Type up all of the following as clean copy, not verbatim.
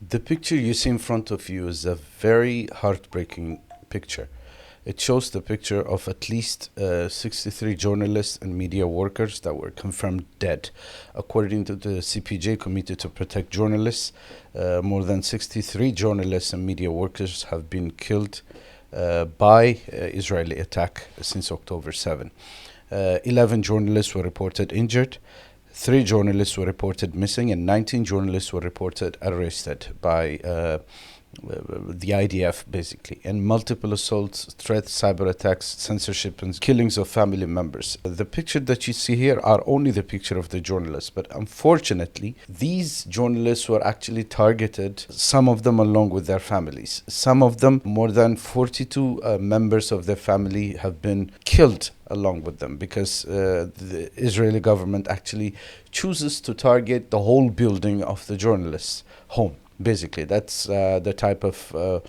The picture you see in front of you is a very heartbreaking picture. It shows the picture of at least 63 journalists and media workers that were confirmed dead. According to the CPJ, Committee to Protect Journalists, more than 63 journalists and media workers have been killed by Israeli attack since October 7. 11 journalists were reported injured. 3 journalists were reported missing, and 19 journalists were reported arrested by the IDF, basically, and multiple assaults, threats, cyber attacks, censorship, and killings of family members. The picture that you see here are only the picture of the journalists, but unfortunately, these journalists were actually targeted, some of them along with their families. Some of them, more than 42 members of their family have been killed along with them, because the Israeli government actually chooses to target the whole building of the journalists' home. Basically, that's the type of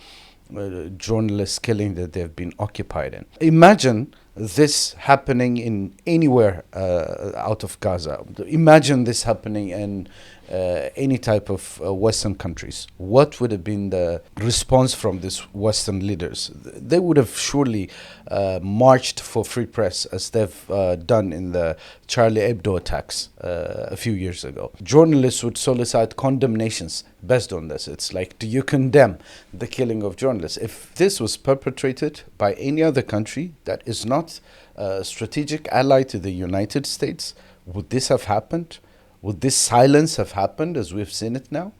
journalist killing that they've been occupied in. Imagine this happening in anywhere out of Gaza. Imagine this happening in any type of Western countries. What would have been the response from these Western leaders? They would have surely marched for free press, as they've done in the Charlie Hebdo attacks a few years ago. Journalists would solicit condemnations based on this. It's like, do you condemn the killing of journalists? If this was perpetrated by any other country that is not a strategic ally to the United States, would this have happened? Would this silence have happened as we've seen it now?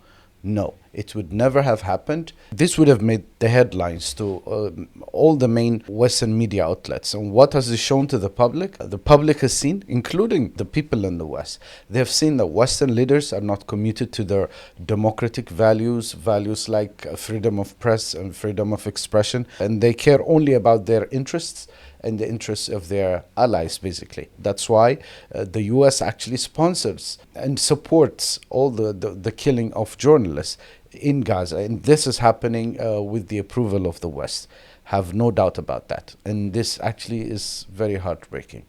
No, it would never have happened. This would have made the headlines to all the main Western media outlets. And what has it shown to the public? The public has seen, including the people in the West, they have seen that Western leaders are not committed to their democratic values, values like freedom of press and freedom of expression, and they care only about their interests and the interests of their allies, basically. That's why the US actually sponsors and supports all the killing of journalists in Gaza. And this is happening with the approval of the West. Have no doubt about that. And this actually is very heartbreaking.